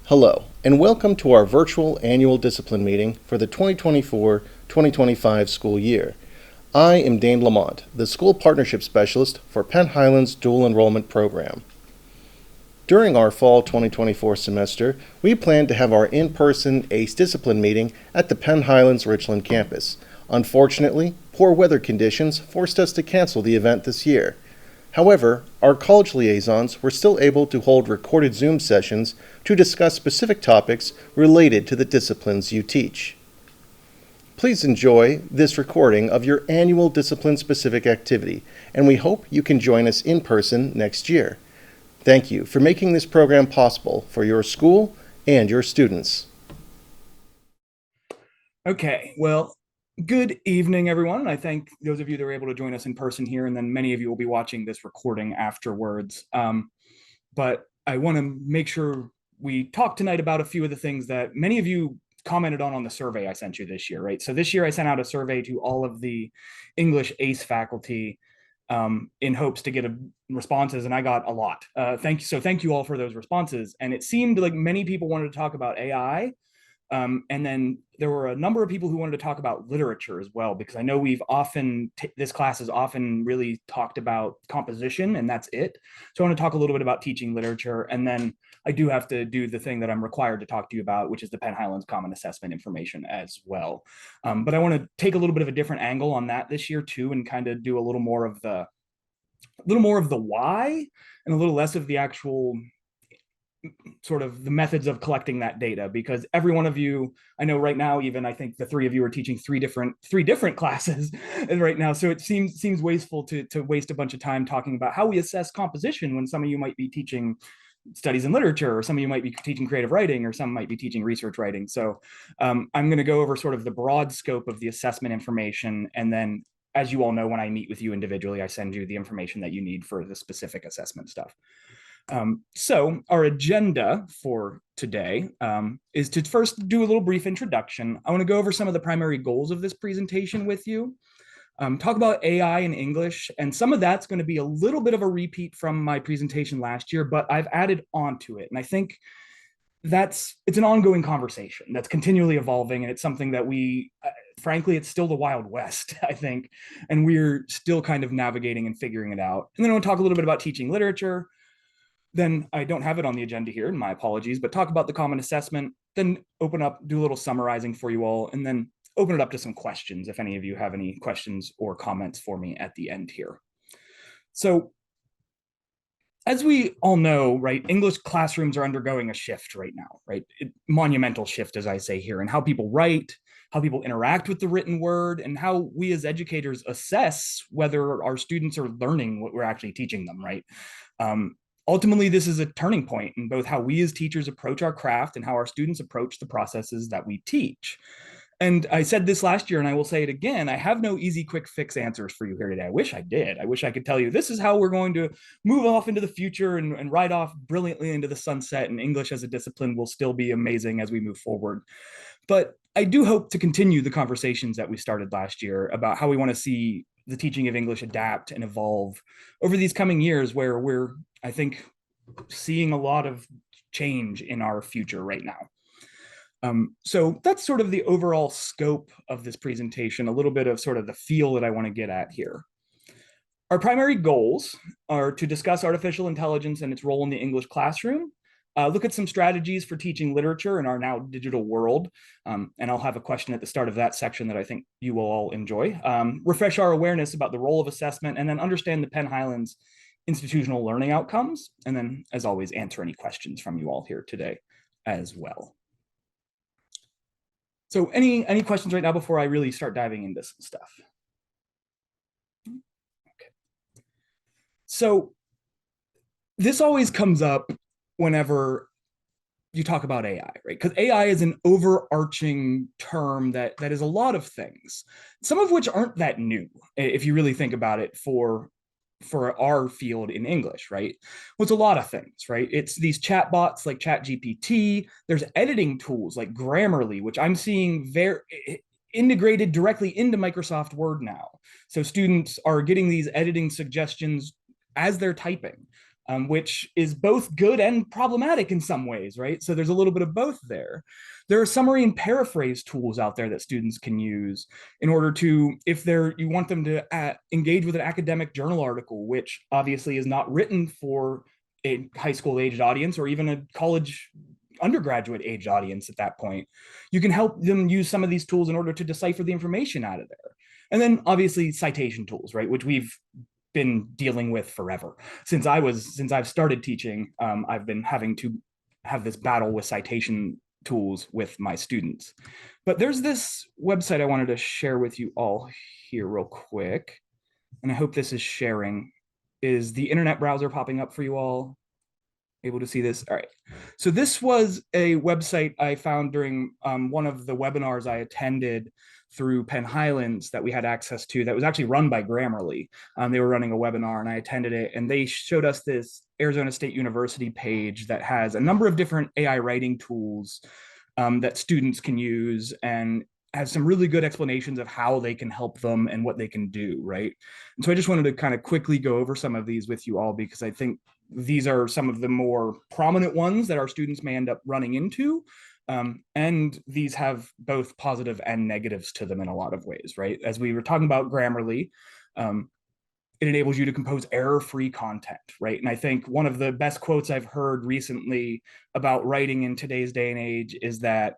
Hello, and welcome to our virtual annual discipline meeting for the 2024-2025 school year. I am Dane Lamont, the School Partnership Specialist for Penn Highlands Dual Enrollment Program. During our fall 2024 semester, we plan to have our in-person ACE discipline meeting at the Penn Highlands Richland campus. Unfortunately, poor weather conditions forced us to cancel the event this year. However, our college liaisons were still able to hold recorded Zoom sessions to discuss specific topics related to the disciplines you teach. Please enjoy this recording of your annual discipline-specific activity, and we hope you can join us in person next year. Thank you for making this program possible for your school and your students. Okay, well, good evening, everyone. I thank those of you that were able to join us in person here, and then many of you will be watching this recording afterwards. But I want to make sure we talk tonight about a few of the things that many of you commented on the survey I sent you this year, right? So this year I sent out a survey to all of the English ACE faculty in hopes to get responses, and I got a lot. Thank you all for those responses. And it seemed like many people wanted to talk about AI. And then there were a number of people who wanted to talk about literature as well, because I know this class has often really talked about composition, and that's it. So I want to talk a little bit about teaching literature, and then I do have to do the thing that I'm required to talk to you about, which is the Penn Highlands Common Assessment information as well. But I want to take a little bit of a different angle on that this year too, and kind of do a little more of the why and a little less of the actual sort of the methods of collecting that data, because every one of you, I know right now, even I think the three of you are teaching three different classes right now. So it seems wasteful to waste a bunch of time talking about how we assess composition when some of you might be teaching studies in literature, or some of you might be teaching creative writing, or some might be teaching research writing. So I'm going to go over sort of the broad scope of the assessment information, and then, as you all know, when I meet with you individually, I send you the information that you need for the specific assessment stuff. So our agenda for today is to first do a little brief introduction. I want to go over some of the primary goals of this presentation with you, talk about AI in English, and some of that's going to be a little bit of a repeat from my presentation last year, but I've added onto it. And I think it's an ongoing conversation that's continually evolving, and it's something that frankly, it's still the Wild West, I think, and we're still kind of navigating and figuring it out. And then I want to talk a little bit about teaching literature. Then I don't have it on the agenda here, and my apologies, but talk about the common assessment, then open up, do a little summarizing for you all, and then open it up to some questions if any of you have any questions or comments for me at the end here. So as we all know, right, English classrooms are undergoing a shift right now, right? Monumental shift, as I say here, in how people write, how people interact with the written word, and how we as educators assess whether our students are learning what we're actually teaching them, right? Ultimately, this is a turning point in both how we as teachers approach our craft and how our students approach the processes that we teach. And I said this last year, and I will say it again, I have no easy, quick fix answers for you here today. I wish I did. I wish I could tell you this is how we're going to move off into the future and ride off brilliantly into the sunset, and English as a discipline will still be amazing as we move forward. But I do hope to continue the conversations that we started last year about how we want to see the teaching of English adapt and evolve over these coming years, where we're, I think, seeing a lot of change in our future right now. So that's sort of the overall scope of this presentation, a little bit of sort of the feel that I want to get at here. Our primary goals are to discuss artificial intelligence and its role in the English classroom, look at some strategies for teaching literature in our now digital world, and I'll have a question at the start of that section that I think you will all enjoy, refresh our awareness about the role of assessment, and then understand the Penn Highlands institutional learning outcomes, and then, as always, answer any questions from you all here today as well. So any questions right now before I really start diving into some stuff? Okay. So this always comes up whenever you talk about AI, right? Because AI is an overarching term that is a lot of things, some of which aren't that new, if you really think about it, for our field in English, right? Well, it's a lot of things, right? It's these chatbots like ChatGPT. There's editing tools like Grammarly, which I'm seeing very integrated directly into Microsoft Word now. So students are getting these editing suggestions as they're typing. which is both good and problematic in some ways, right? So there's a little bit of both there. There are summary and paraphrase tools out there that students can use in order to, if you want them to engage with an academic journal article, which obviously is not written for a high school aged audience or even a college undergraduate aged audience at that point. You can help them use some of these tools in order to decipher the information out of there. And then obviously citation tools, right, which we've been dealing with forever. Since I've started teaching, I've been having to have this battle with citation tools with my students. But there's this website I wanted to share with you all here real quick, and I hope this is sharing. Is the internet browser popping up for you all? Able to see this? All right. So this was a website I found during one of the webinars I attended through Penn Highlands that we had access to, that was actually run by Grammarly. They were running a webinar and I attended it, and they showed us this Arizona State University page that has a number of different AI writing tools that students can use, and has some really good explanations of how they can help them and what they can do, right? And so I just wanted to kind of quickly go over some of these with you all, because I think these are some of the more prominent ones that our students may end up running into. And these have both positive and negatives to them in a lot of ways, right? As we were talking about Grammarly, it enables you to compose error-free content, right? And I think one of the best quotes I've heard recently about writing in today's day and age is that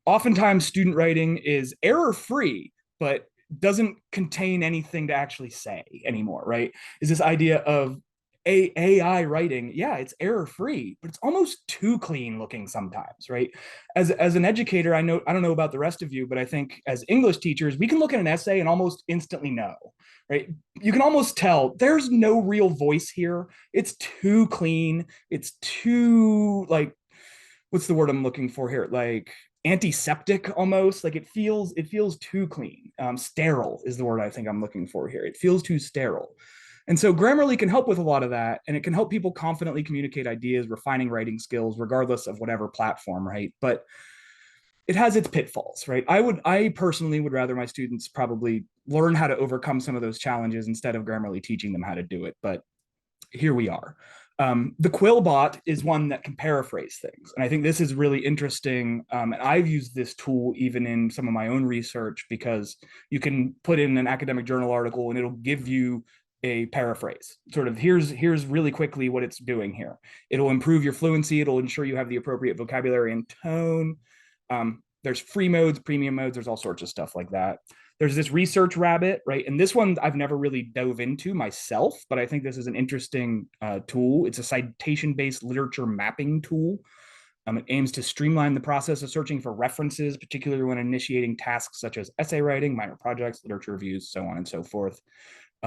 oftentimes student writing is error-free, but doesn't contain anything to actually say anymore, right? Is this idea of AI writing, yeah, it's error-free, but it's almost too clean looking sometimes, right? As an educator, I don't know about the rest of you, but I think as English teachers, we can look at an essay and almost instantly know, right? You can almost tell there's no real voice here. It's too clean. It's too, like, what's the word I'm looking for here? Like antiseptic almost. Like it feels too clean. Sterile is the word I think I'm looking for here. It feels too sterile. And so Grammarly can help with a lot of that, and it can help people confidently communicate ideas, refining writing skills, regardless of whatever platform, right? But it has its pitfalls, right? I personally would rather my students probably learn how to overcome some of those challenges instead of Grammarly teaching them how to do it. But here we are. The Quillbot is one that can paraphrase things. And I think this is really interesting. And I've used this tool even in some of my own research, because you can put in an academic journal article and it'll give you a paraphrase. Sort of here's really quickly what it's doing here. It'll improve your fluency. It'll ensure you have the appropriate vocabulary and tone. There's free modes, premium modes. There's all sorts of stuff like that. There's this research rabbit, right? And this one I've never really dove into myself, but I think this is an interesting tool. It's a citation-based literature mapping tool. It aims to streamline the process of searching for references, particularly when initiating tasks such as essay writing, minor projects, literature reviews, so on and so forth.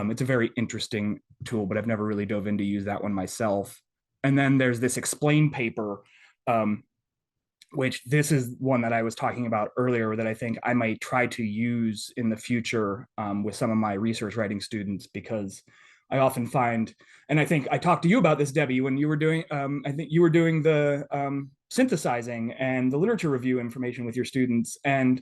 It's a very interesting tool, but I've never really dove in to use that one myself. And then there's this explain paper, which this is one that I was talking about earlier that I think I might try to use in the future with some of my research writing students, because I often find, and I think I talked to you about this, Debbie, when you were doing, I think you were doing the synthesizing and the literature review information with your students, and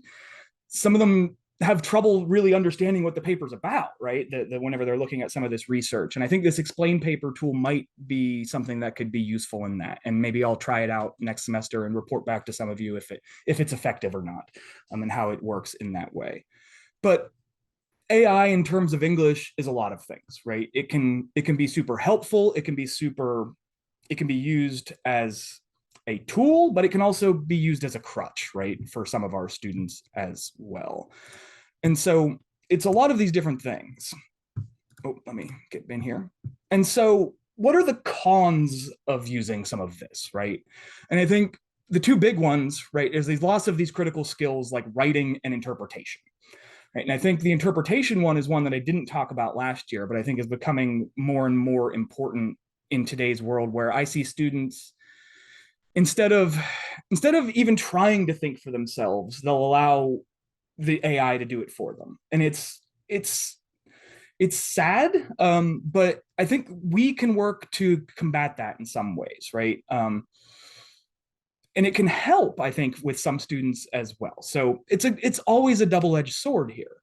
some of them have trouble really understanding what the paper's about, right? Whenever they're looking at some of this research. And I think this explain paper tool might be something that could be useful in that. And maybe I'll try it out next semester and report back to some of you if it's effective or not, and how it works in that way. But AI in terms of English is a lot of things, right? It can be super helpful. It can be used as a tool, but it can also be used as a crutch, right, for some of our students as well. And so it's a lot of these different things. Oh, let me get in here. And so what are the cons of using some of this, right? And I think the two big ones, right, is the loss of these critical skills like writing and interpretation. Right? And I think the interpretation one is one that I didn't talk about last year, but I think is becoming more and more important in today's world, where I see students, instead of even trying to think for themselves, they'll allow the AI to do it for them. And it's sad, but I think we can work to combat that in some ways, right? And it can help, I think, with some students as well. So it's always a double-edged sword here.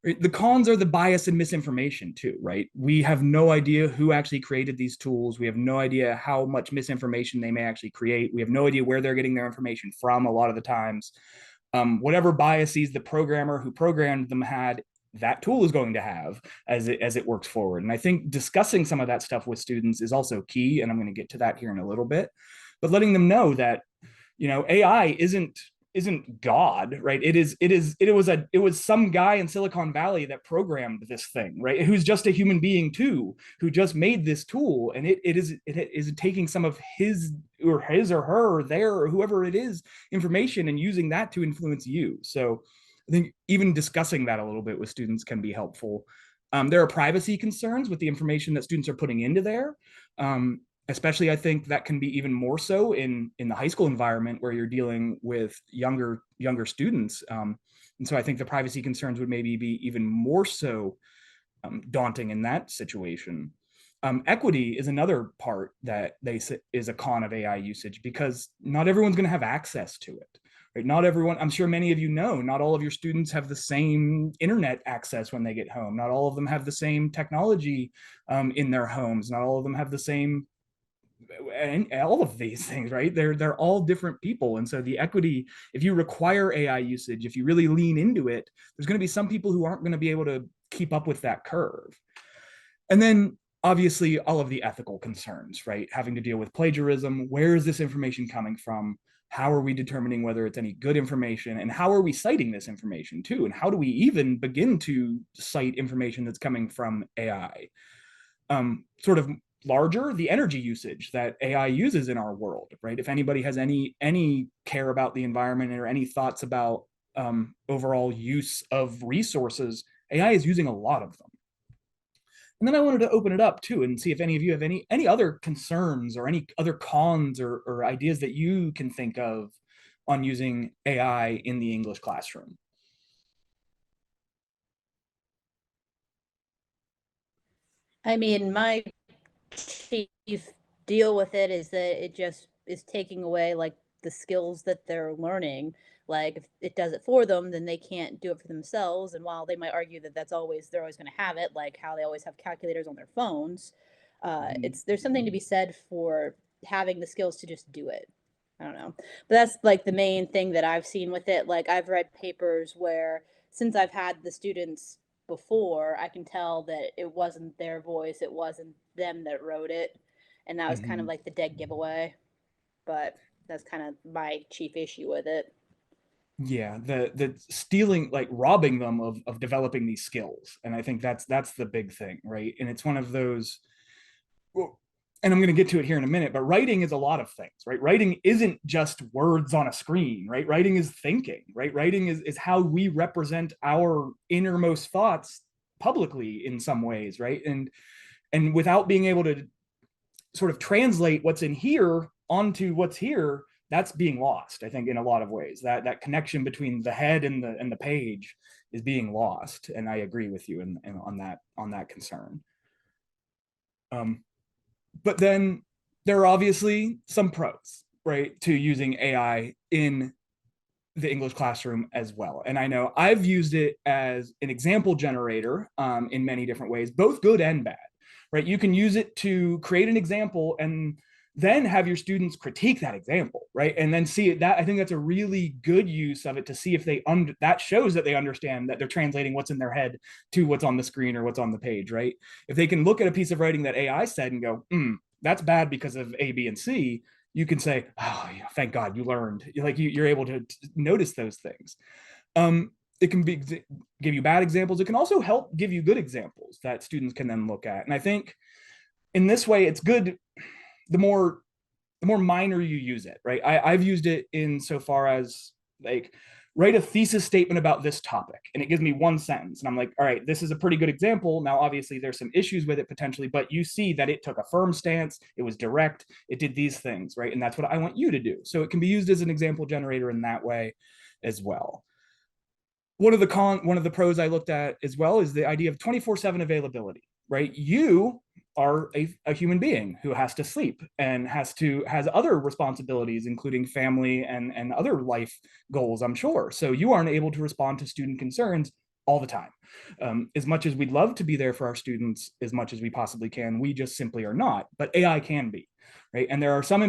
Right? The cons are the bias and misinformation too, right? We have no idea who actually created these tools. We have no idea how much misinformation they may actually create. We have no idea where they're getting their information from a lot of the times. Whatever biases the programmer who programmed them had, that tool is going to have as it works forward. And I think discussing some of that stuff with students is also key, and I'm going to get to that here in a little bit. But letting them know that, AI isn't God, right? It was some guy in Silicon Valley that programmed this thing, right? Who's just a human being too, who just made this tool, and it is taking some of his or her or their or whoever it is information and using that to influence you. So I think even discussing that a little bit with students can be helpful. There are privacy concerns with the information that students are putting into there. Especially, I think that can be even more so in the high school environment where you're dealing with younger students. And so I think the privacy concerns would maybe be even more so daunting in that situation. Equity is another part that is a con of AI usage, because not everyone's going to have access to it. Right? Not everyone, I'm sure many of you know, not all of your students have the same internet access when they get home. Not all of them have the same technology in their homes. Not all of them have the same, and all of these things, right? They're all different people. And so the equity, if you require AI usage, if you really lean into it, there's going to be some people who aren't going to be able to keep up with that curve. And then obviously all of the ethical concerns, right? Having to deal with plagiarism. Where is this information coming from? How are we determining whether it's any good information? And how are we citing this information too? And how do we even begin to cite information that's coming from AI? Sort of larger, the energy usage that AI uses in our world, right? If anybody has any care about the environment or any thoughts about overall use of resources, AI is using a lot of them. And then I wanted to open it up too and see if any of you have any other concerns or any other cons or ideas that you can think of on using AI in the English classroom. I mean, my chief deal with it is that it just is taking away like the skills that they're learning. Like if it does it for them, then they can't do it for themselves. And while they might argue that they're always going to have it, like how they always have calculators on their phones, it's there's something to be said for having the skills to just do it. I don't know, but that's like the main thing that I've seen with it. Like I've read papers where since I've had the students before, I can tell that it wasn't their voice, it wasn't them that wrote it, and that was kind of like the dead giveaway. But that's kind of my chief issue with it. Yeah, the stealing, like robbing them of developing these skills. And I think that's the big thing, right? And it's one of those, well, and I'm going to get to it here in a minute, but writing is a lot of things, right? Writing isn't just words on a screen, right? Writing is thinking, right? Writing is how we represent our innermost thoughts publicly in some ways, right? And without being able to sort of translate what's in here onto what's here, that's being lost, I think, in a lot of ways. That connection between the head and the page is being lost, and I agree with you on that concern. But then there are obviously some pros, right, to using AI in the English classroom as well. And I know I've used it as an example generator in many different ways, both good and bad, right? You can use it to create an example and then have your students critique that example, right? And then see it, that I think that's a really good use of it to see if that shows that they understand that they're translating what's in their head to what's on the screen or what's on the page, right? If they can look at a piece of writing that AI said and go, that's bad because of A, B, and C, you can say, oh, yeah, thank God you learned. Like you're able to notice those things. It can give you bad examples. It can also help give you good examples that students can then look at. And I think in this way, it's good the more minor you use it, right? I've used it in so far as like write a thesis statement about this topic, and it gives me one sentence, and I'm like, all right, this is a pretty good example. Now, obviously, there's some issues with it potentially, but you see that it took a firm stance, it was direct, it did these things, right? And that's what I want you to do. So it can be used as an example generator in that way as well. One of the pros I looked at as well is the idea of 24/7 availability, right? You are a human being who has to sleep and has other responsibilities, including family and other life goals, I'm sure. So you aren't able to respond to student concerns all the time. As much as we'd love to be there for our students as much as we possibly can, we just simply are not, but AI can be, right? And there are some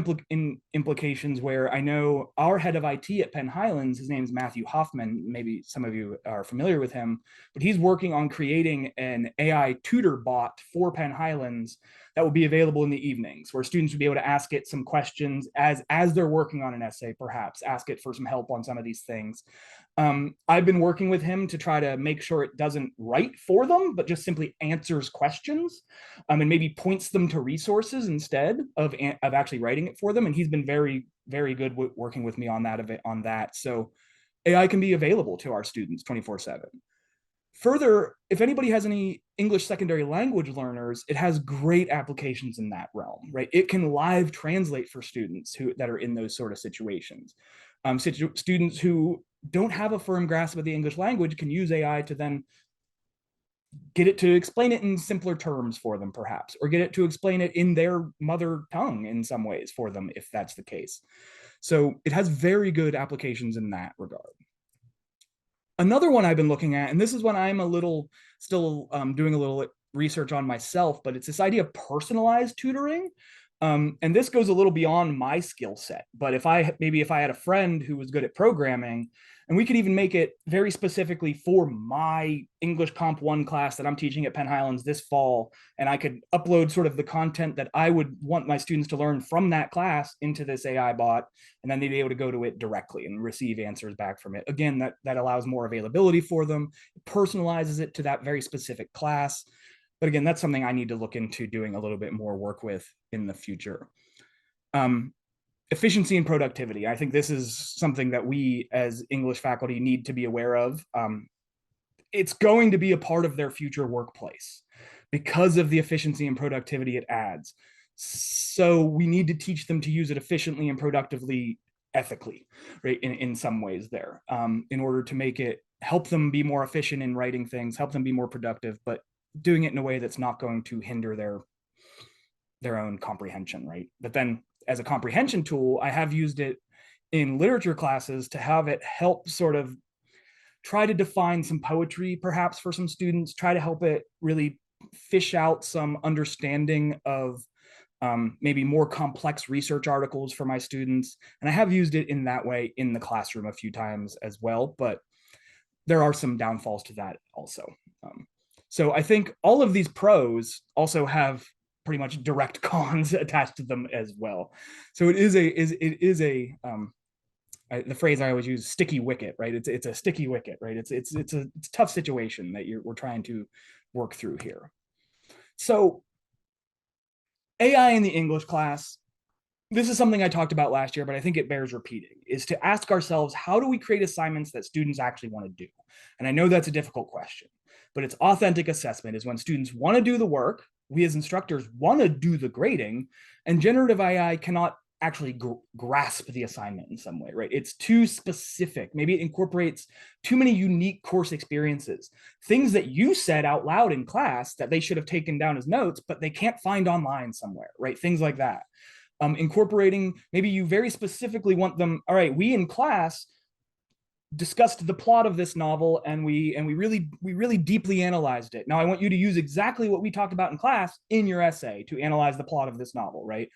implications where I know our head of IT at Penn Highlands, his name is Matthew Hoffman, maybe some of you are familiar with him, but he's working on creating an AI tutor bot for Penn Highlands that will be available in the evenings, where students will be able to ask it some questions as they're working on an essay, perhaps ask it for some help on some of these things. I've been working with him to try to make sure it doesn't write for them, but just simply answers questions, and maybe points them to resources instead of actually writing it for them. And he's been very, very good working with me on that. So AI can be available to our students 24/7. Further, if anybody has any English secondary language learners, it has great applications in that realm, right? It can live translate for students that are in those sort of situations. Students who don't have a firm grasp of the English language can use AI to then get it to explain it in simpler terms for them, perhaps, or get it to explain it in their mother tongue in some ways for them, if that's the case. So it has very good applications in that regard. Another one I've been looking at, and this is one I'm still doing a little research on myself, but it's this idea of personalized tutoring. And this goes a little beyond my skill set, but if I had a friend who was good at programming, and we could even make it very specifically for my English Comp 1 class that I'm teaching at Penn Highlands this fall, and I could upload sort of the content that I would want my students to learn from that class into this AI bot, and then they'd be able to go to it directly and receive answers back from it. Again, that allows more availability for them, it personalizes it to that very specific class. But again, that's something I need to look into doing a little bit more work with in the future. Efficiency and productivity. I think this is something that we as English faculty need to be aware of. It's going to be a part of their future workplace because of the efficiency and productivity it adds. So we need to teach them to use it efficiently and productively, ethically, right? In some ways there, in order to help them be more efficient in writing things, help them be more productive, but doing it in a way that's not going to hinder their own comprehension, right? But then as a comprehension tool, I have used it in literature classes to have it help sort of try to define some poetry, perhaps for some students, try to help it really fish out some understanding of maybe more complex research articles for my students. And I have used it in that way in the classroom a few times as well, but there are some downfalls to that also. So I think all of these pros also have pretty much direct cons attached to them as well. So it is the phrase I always use, sticky wicket, right? It's a sticky wicket, right? It's a tough situation that we're trying to work through here. So AI in the English class, this is something I talked about last year, but I think it bears repeating, is to ask ourselves, how do we create assignments that students actually want to do? And I know that's a difficult question, but it's authentic assessment is when students want to do the work, we as instructors want to do the grading, and generative AI cannot actually grasp the assignment in some way, right? It's too specific. Maybe it incorporates too many unique course experiences, things that you said out loud in class that they should have taken down as notes, but they can't find online somewhere, right? Things like that. Incorporating, maybe you very specifically want them, all right, we in class discussed the plot of this novel and we really deeply analyzed it. Now I want you to use exactly what we talked about in class in your essay to analyze the plot of this novel, right?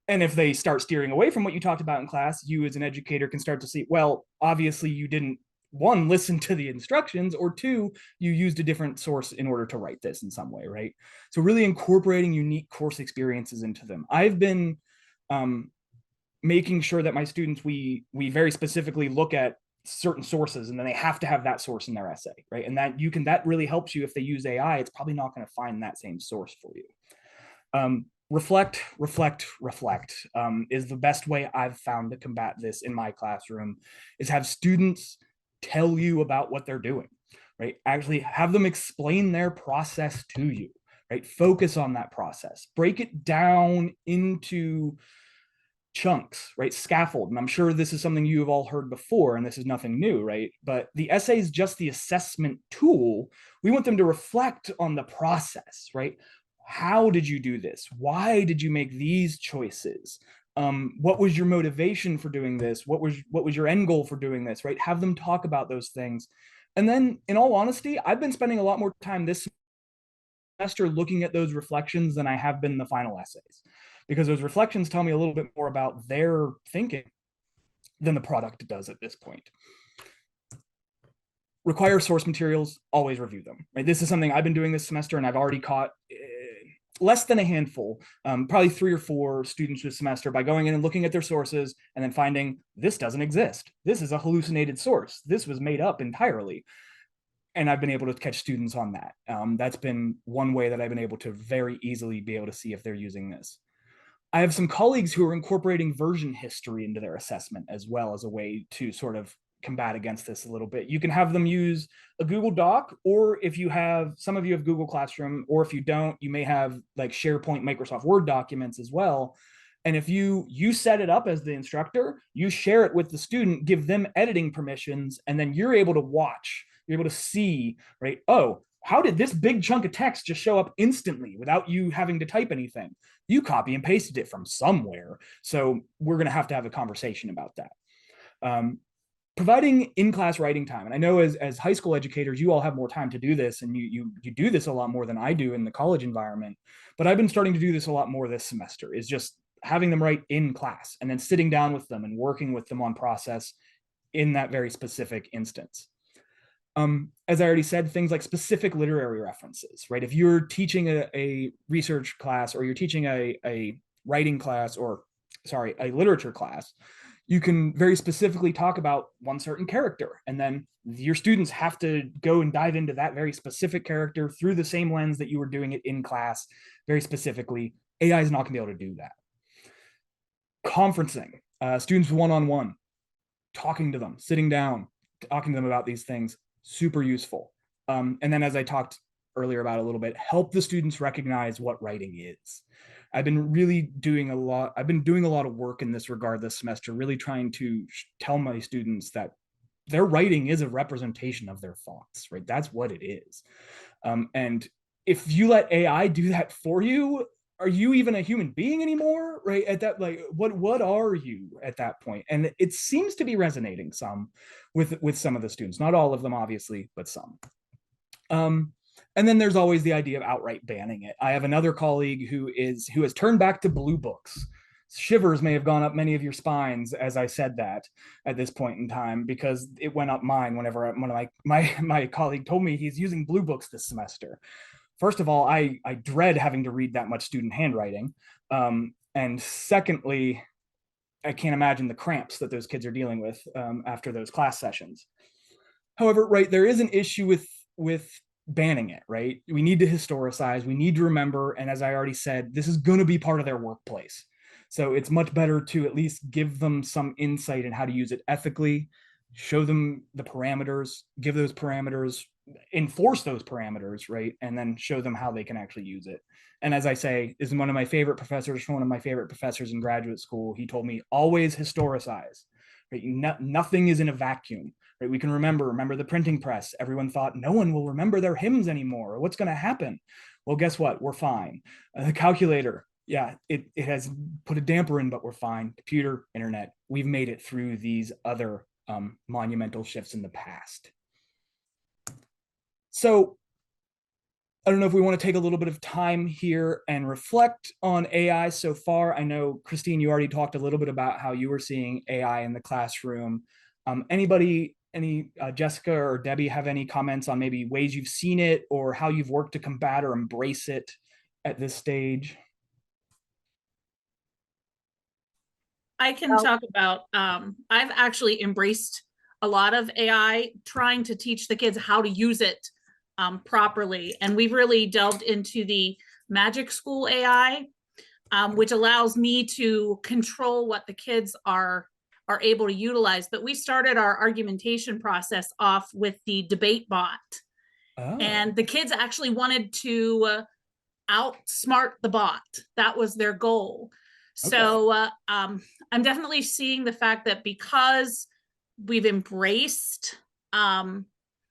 And if they start steering away from what you talked about in class, you as an educator can start to see, well, obviously you didn't, one, listen to the instructions, or two, you used a different source in order to write this in some way, right? So really incorporating unique course experiences into them. I've been making sure that my students, we very specifically look at certain sources, and then they have to have that source in their essay, right? And that really helps you. If they use AI, it's probably not going to find that same source for you. Reflect is the best way I've found to combat this in my classroom, is have students tell you about what they're doing, right? Actually have them explain their process to you, right? Focus on that process, break it down into chunks, right? Scaffold. And I'm sure this is something you have all heard before, and this is nothing new, right? But the essay is just the assessment tool. We want them to reflect on the process, right? How did you do this? Why did you make these choices? What was your motivation for doing this? What was your end goal for doing this, right? Have them talk about those things. And then, in all honesty, I've been spending a lot more time this semester looking at those reflections than I have been the final essays, because those reflections tell me a little bit more about their thinking than the product does at this point. Require source materials, always review them. Right? This is something I've been doing this semester, and I've already caught less than a handful, probably 3 or 4 students this semester, by going in and looking at their sources and then finding this doesn't exist. This is a hallucinated source. This was made up entirely. And I've been able to catch students on that. That's been one way that I've been able to very easily be able to see if they're using this. I have some colleagues who are incorporating version history into their assessment as well, as a way to sort of combat against this a little bit. You can have them use a Google Doc, or if you have, some of you have Google Classroom, or if you don't, you may have like SharePoint, Microsoft Word documents as well. And if you set it up as the instructor, you share it with the student, give them editing permissions, and then you're able to watch, you're able to see, right? Oh, how did this big chunk of text just show up instantly without you having to type anything? You copy and pasted it from somewhere. So we're going to have a conversation about that. Providing in-class writing time. And I know as high school educators, you all have more time to do this, and you do this a lot more than I do in the college environment. But I've been starting to do this a lot more this semester, is just having them write in class and then sitting down with them and working with them on process in that very specific instance. As I already said, things like specific literary references, right? If you're teaching a research class, or you're teaching a writing class, or sorry, a literature class, you can very specifically talk about one certain character, and then your students have to go and dive into that very specific character through the same lens that you were doing it in class, very specifically. AI is not going to be able to do that. Conferencing, students one-on-one, talking to them, sitting down, talking to them about these things, super useful. And then, as I talked earlier about a little bit, help the students recognize what writing is. I've been doing a lot of work in this regard this semester, really trying to tell my students that their writing is a representation of their thoughts, right? That's what it is. And if you let AI do that for you, are you even a human being anymore, right? At that, like, what are you at that point? And it seems to be resonating some with some of the students, not all of them, obviously, but some. And then there's always the idea of outright banning it. I have another colleague who has turned back to blue books. Shivers may have gone up many of your spines as I said that at this point in time, because it went up mine whenever one of my colleague told me he's using blue books this semester. First of all, I dread having to read that much student handwriting. And secondly, I can't imagine the cramps that those kids are dealing with after those class sessions. However, right, there is an issue with banning it, right? We need to historicize, we need to remember, and as I already said, this is going to be part of their workplace. So it's much better to at least give them some insight in how to use it ethically, show them the parameters, give those parameters, enforce those parameters, right? And then show them how they can actually use it. And as I say, this is one of my favorite professors in graduate school. He told me, always historicize, right? Nothing is in a vacuum, right? We can remember the printing press. Everyone thought no one will remember their hymns anymore. What's going to happen? Well, guess what? We're fine. The calculator, yeah, it has put a damper in, but we're fine. Computer, internet, we've made it through these other monumental shifts in the past. So I don't know if we want to take a little bit of time here and reflect on AI so far. I know, Christine, you already talked a little bit about how you were seeing AI in the classroom. Jessica or Debbie have any comments on maybe ways you've seen it or how you've worked to combat or embrace it at this stage? I can talk about, I've actually embraced a lot of AI, trying to teach the kids how to use it properly. And we've really delved into the Magic School AI, which allows me to control what the kids are able to utilize. But we started our argumentation process off with the debate bot. Oh. And the kids actually wanted to outsmart the bot. That was their goal. Okay. So I'm definitely seeing the fact that because we've embraced,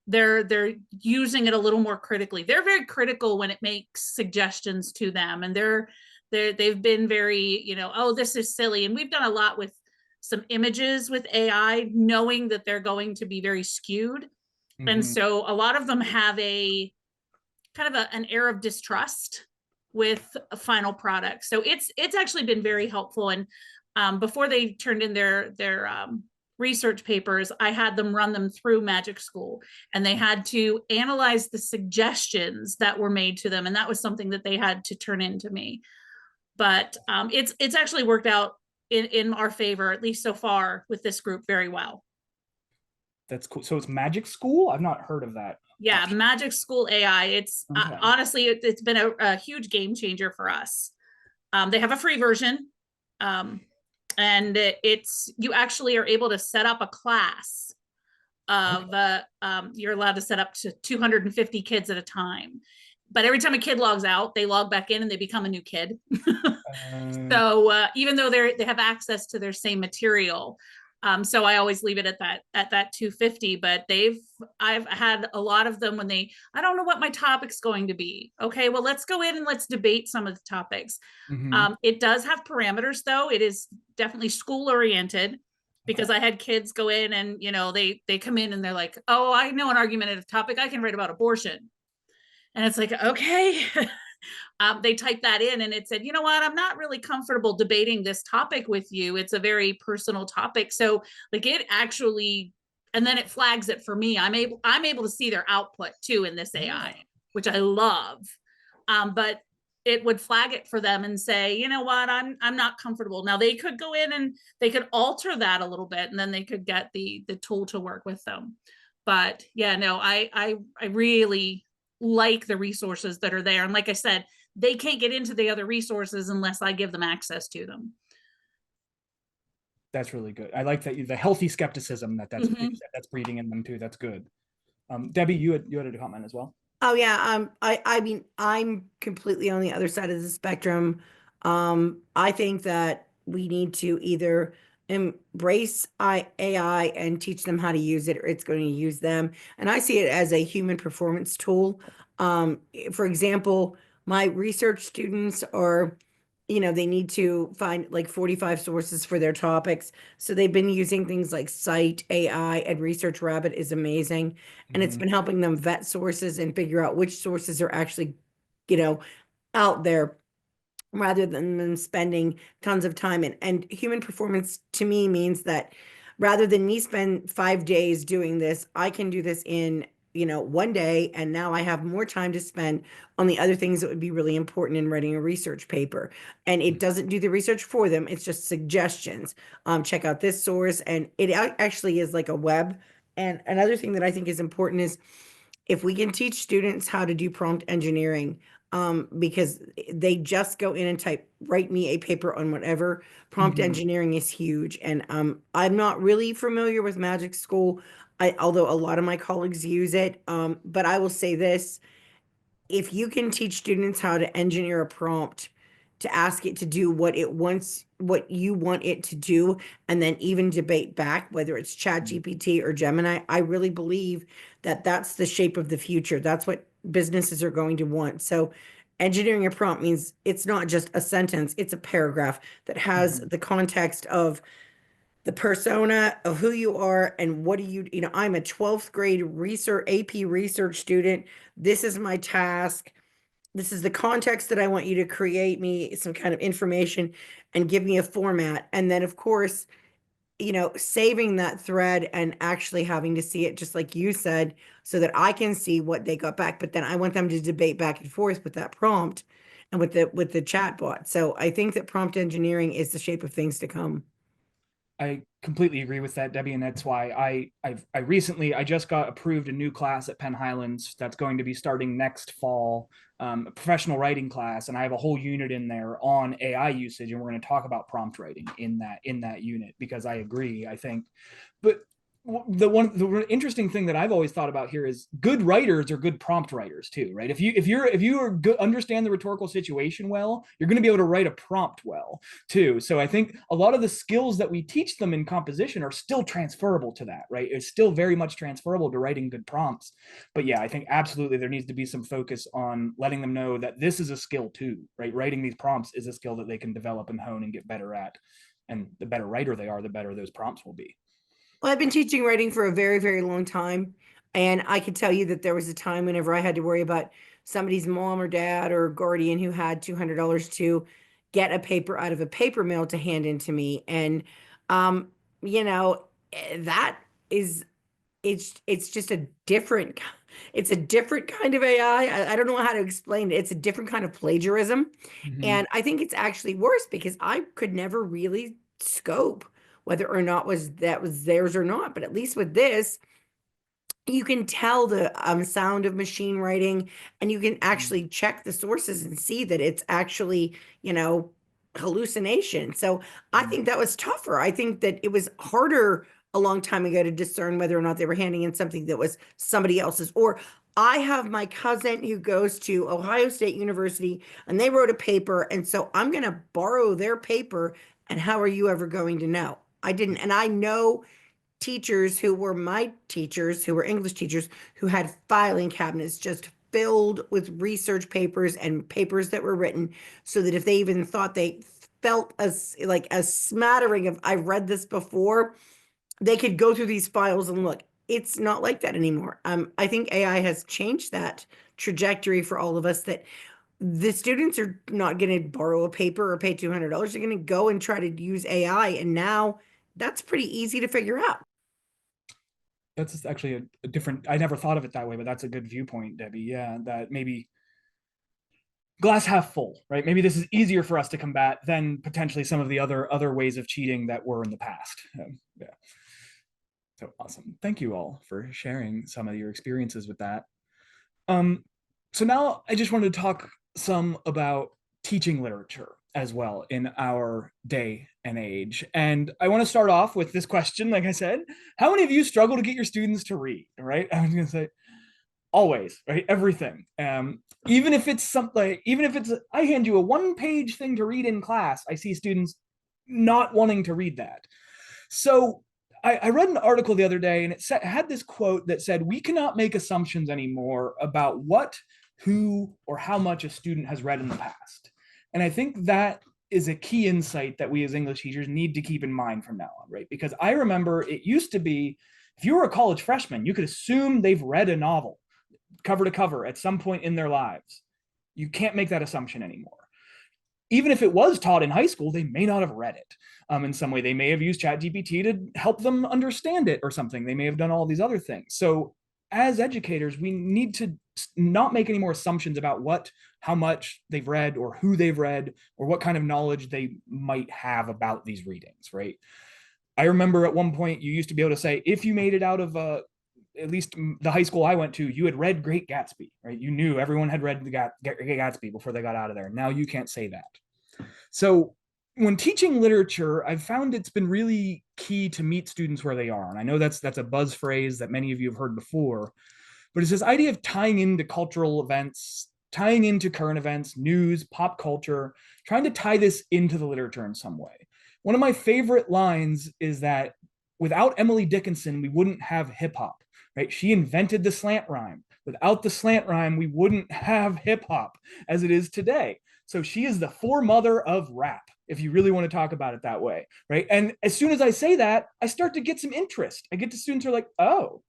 they're using it a little more critically. They're very critical when it makes suggestions to them, and they've been very, oh, this is silly. And we've done a lot with some images with AI, knowing that they're going to be very skewed. And so a lot of them have a kind of an air of distrust with a final product. So it's actually been very helpful. And before they turned in their research papers, I had them run them through Magic School, and they had to analyze the suggestions that were made to them. And that was something that they had to turn in to me. But it's actually worked out in our favor, at least so far, with this group very well. That's cool. So it's Magic School? I've not heard of that. Yeah, option. Magic School AI. It's Okay. honestly, it's been a huge game changer for us. They have a free version, and it's you actually are able to set up a class of you're allowed to set up to 250 kids at a time. But every time a kid logs out, they log back in and they become a new kid. So even though they have access to their same material, so I always leave it at that 250. But I've had a lot of them when I don't know what my topic's going to be. Okay, well, let's go in and let's debate some of the topics. It does have parameters, though. It is definitely school oriented, because I had kids go in and they come in and they're like, oh, I know an argumentative topic. I can write about abortion. And it's like, okay. They typed that in and it said, you know what, I'm not really comfortable debating this topic with you. It's a very personal topic. So like it actually, and then it flags it for me. I'm able to see their output too in this AI, which I love. But it would flag it for them and say, you know what, I'm not comfortable. Now they could go in and they could alter that a little bit, and then they could get the tool to work with them. But yeah, no, I really like the resources that are there. And like I said, they can't get into the other resources unless I give them access to them. That's really good. I like that the healthy skepticism that's breeding in them too. That's good. Debbie, you had a comment as well. Oh yeah. I mean, I'm completely on the other side of the spectrum. I think that we need to either embrace AI and teach them how to use it, or it's going to use them. And I see it as a human performance tool. For example, my research students are, they need to find like 45 sources for their topics. So they've been using things like Cite AI, and Research Rabbit is amazing. And it's been helping them vet sources and figure out which sources are actually, out there, rather than them spending tons of time. And human performance to me means that rather than me spend 5 days doing this, I can do this in, 1 day. And now I have more time to spend on the other things that would be really important in writing a research paper. And it doesn't do the research for them. It's just suggestions. Check out this source. And it actually is like a web. And another thing that I think is important is if we can teach students how to do prompt engineering, because they just go in and type, write me a paper on whatever. Prompt engineering is huge. And I'm not really familiar with Magic School, although a lot of my colleagues use it. But I will say this, if you can teach students how to engineer a prompt to ask it to do what you want it to do, and then even debate back, whether it's ChatGPT or Gemini, I really believe that that's the shape of the future. That's what businesses are going to want. So engineering a prompt means it's not just a sentence, it's a paragraph that has the context of the persona of who you are and what do I'm a 12th grade AP research student. This is my task. This is the context that I want you to create me some kind of information and give me a format. And then of course, saving that thread and actually having to see it, just like you said, so that I can see what they got back. But then I want them to debate back and forth with that prompt and with the chat bot. So I think that prompt engineering is the shape of things to come. I completely agree with that, Debbie, and that's why I recently just got approved a new class at Penn Highlands that's going to be starting next fall, a professional writing class, and I have a whole unit in there on AI usage, and we're going to talk about prompt writing in that unit, because I agree. I think, but the interesting thing that I've always thought about here is good writers are good prompt writers too, right? If you are good, understand the rhetorical situation well, you're going to be able to write a prompt well too. So I think a lot of the skills that we teach them in composition are still transferable to that, right? It's still very much transferable to writing good prompts. But yeah, I think absolutely there needs to be some focus on letting them know that this is a skill too, right? Writing these prompts is a skill that they can develop and hone and get better at. And the better writer they are, the better those prompts will be. Well, I've been teaching writing for a very, very long time. And I can tell you that there was a time whenever I had to worry about somebody's mom or dad or guardian who had $200 to get a paper out of a paper mill to hand in to me. And, um, you know, that is, it's just a different, it's a different kind of AI. I don't know how to explain it. It's a different kind of plagiarism. And I think it's actually worse because I could never really scope whether or not that was theirs or not. But at least with this, you can tell the sound of machine writing, and you can actually check the sources and see that it's actually, hallucination. So I think that was tougher. I think that it was harder a long time ago to discern whether or not they were handing in something that was somebody else's. Or I have my cousin who goes to Ohio State University and they wrote a paper. And so I'm going to borrow their paper. And how are you ever going to know? I didn't. And I know teachers who were my teachers, who were English teachers, who had filing cabinets just filled with research papers and papers that were written, so that if they even thought they felt like a smattering of I've read this before, they could go through these files and look. It's not like that anymore. I think AI has changed that trajectory for all of us, that the students are not going to borrow a paper or pay $200. They're going to go and try to use AI. And now that's pretty easy to figure out. That's actually a different, I never thought of it that way, but that's a good viewpoint, Debbie. Yeah, that maybe glass half full, right? Maybe this is easier for us to combat than potentially some of the other ways of cheating that were in the past. Yeah. So awesome. Thank you all for sharing some of your experiences with that. So now I just wanted to talk some about teaching literature as well in our day and age. And I want to start off with this question, like I said, how many of you struggle to get your students to read, right? I was going to say, always, right? Everything. Even if it's something, I hand you a 1-page thing to read in class, I see students not wanting to read that. So I read an article the other day, and it had this quote that said, we cannot make assumptions anymore about what, who, or how much a student has read in the past. And I think that is a key insight that we as English teachers need to keep in mind from now on, right? Because I remember it used to be, if you were a college freshman, you could assume they've read a novel cover to cover at some point in their lives. You can't make that assumption anymore. Even if it was taught in high school, they may not have read it in some way. They may have used ChatGPT to help them understand it or something. They may have done all these other things. So as educators, we need to not make any more assumptions about how much they've read or who they've read or what kind of knowledge they might have about these readings, right? I remember at one point you used to be able to say, if you made it out of at least the high school I went to, you had read Great Gatsby, right? You knew everyone had read the Great Gatsby before they got out of there. Now you can't say that. So when teaching literature, I've found it's been really key to meet students where they are. And I know that's a buzz phrase that many of you have heard before, but it's this idea of tying into cultural events, tying into current events, news, pop culture, trying to tie this into the literature in some way. One of my favorite lines is that without Emily Dickinson, we wouldn't have hip hop, right? She invented the slant rhyme. Without the slant rhyme, we wouldn't have hip hop as it is today. So she is the foremother of rap, if you really want to talk about it that way, right? And as soon as I say that, I start to get some interest. I get to students who are like, oh,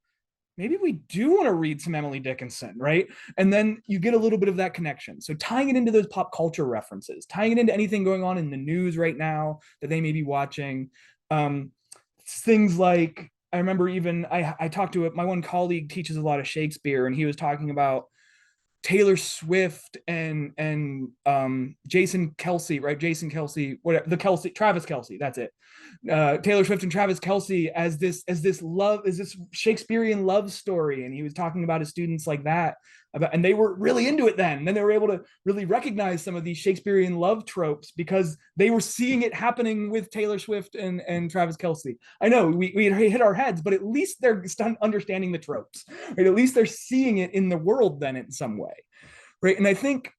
maybe we do want to read some Emily Dickinson, right? And then you get a little bit of that connection. So tying it into those pop culture references, tying it into anything going on in the news right now that they may be watching. Things like, I remember even, I talked to my one colleague teaches a lot of Shakespeare, and he was talking about Taylor Swift and Jason Kelce, right? Jason Kelce, whatever, Travis Kelce, that's it. Taylor Swift and Travis Kelce as this Shakespearean love story. And he was talking about his students like that, and they were really into it then. And then they were able to really recognize some of these Shakespearean love tropes because they were seeing it happening with Taylor Swift and Travis Kelce. I know we hit our heads, but at least they're understanding the tropes, right? At least they're seeing it in the world then in some way, right? And I think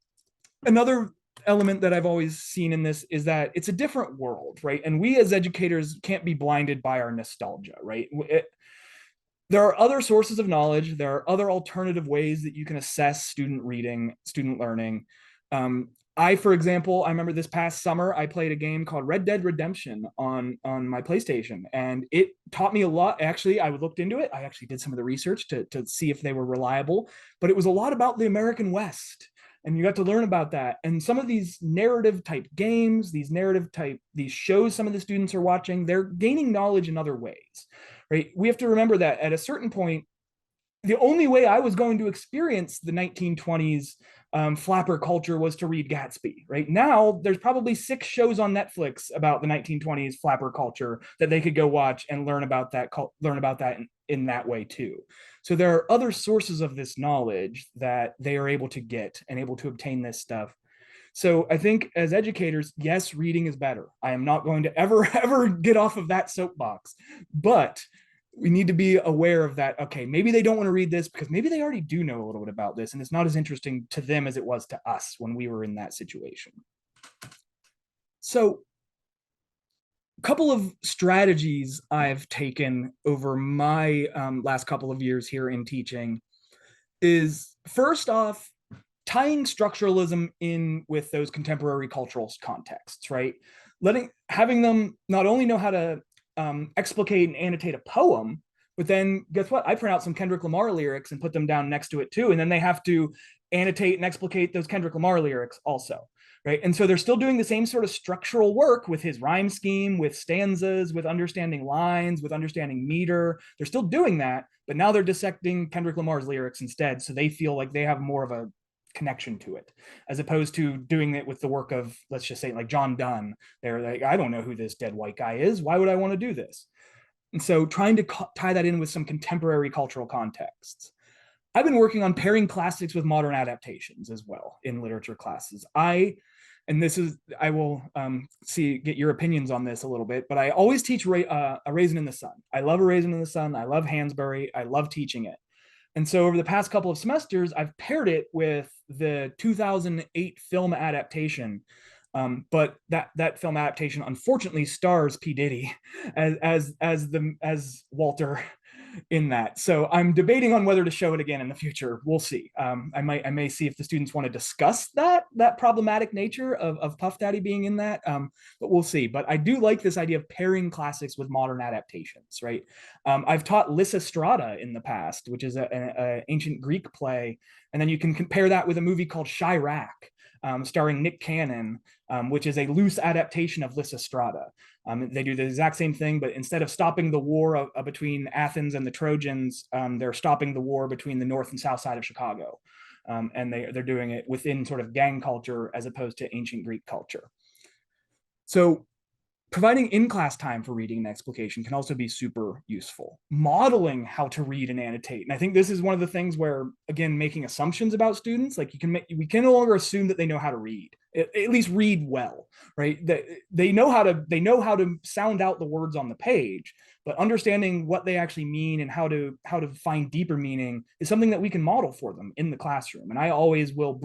another element that I've always seen in this is that it's a different world, right? And we as educators can't be blinded by our nostalgia, right? There are other sources of knowledge. There are other alternative ways that you can assess student reading, student learning. For example, I remember this past summer, I played a game called Red Dead Redemption on my PlayStation, and it taught me a lot. Actually, I looked into it. I actually did some of the research to see if they were reliable, but it was a lot about the American West. And you got to learn about that. And some of these narrative type games, these shows some of the students are watching, they're gaining knowledge in other ways, right? We have to remember that at a certain point, the only way I was going to experience the 1920s flapper culture was to read Gatsby. Right now, there's probably 6 shows on Netflix about the 1920s flapper culture that they could go watch and learn about that in that way too. So there are other sources of this knowledge that they are able to get and able to obtain this stuff. So I think as educators, yes, reading is better. I am not going to ever get off of that soapbox, but we need to be aware of that. Okay, maybe they don't want to read this because maybe they already do know a little bit about this and it's not as interesting to them as it was to us when we were in that situation. So a couple of strategies I've taken over my last couple of years here in teaching is, first off, tying structuralism in with those contemporary cultural contexts, right? Having them not only know how to explicate and annotate a poem, but then guess what? I print out some Kendrick Lamar lyrics and put them down next to it too. And then they have to annotate and explicate those Kendrick Lamar lyrics also, right? And so they're still doing the same sort of structural work with his rhyme scheme, with stanzas, with understanding lines, with understanding meter. They're still doing that, but now they're dissecting Kendrick Lamar's lyrics instead. So they feel like they have more of a connection to it, as opposed to doing it with the work of, let's just say, like John Donne. They're like, I don't know who this dead white guy is. Why would I want to do this? And so trying to tie that in with some contemporary cultural contexts. I've been working on pairing classics with modern adaptations as well in literature classes. I will get your opinions on this a little bit, but I always teach A Raisin in the Sun. I love A Raisin in the Sun. I love Hansberry. I love teaching it. And so over the past couple of semesters, I've paired it with the 2008 film adaptation. But that film adaptation unfortunately stars P. Diddy as Walter in that. So I'm debating on whether to show it again in the future. We'll see. I may see if the students want to discuss that problematic nature of Puff Daddy being in that. But we'll see. But I do like this idea of pairing classics with modern adaptations, right? I've taught Lysistrata in the past, which is an ancient Greek play, and then you can compare that with a movie called Chirac, starring Nick Cannon, which is a loose adaptation of Lysistrata. They do the exact same thing, but instead of stopping the war between Athens and the Trojans, they're stopping the war between the north and south side of Chicago. And they're doing it within sort of gang culture as opposed to ancient Greek culture. So providing in-class time for reading and explication can also be super useful. Modeling how to read and annotate. And I think this is one of the things where, again, making assumptions about students, like we can no longer assume that they know how to read, at least read well, right? They know how to sound out the words on the page, but understanding what they actually mean and how to find deeper meaning is something that we can model for them in the classroom. And I always will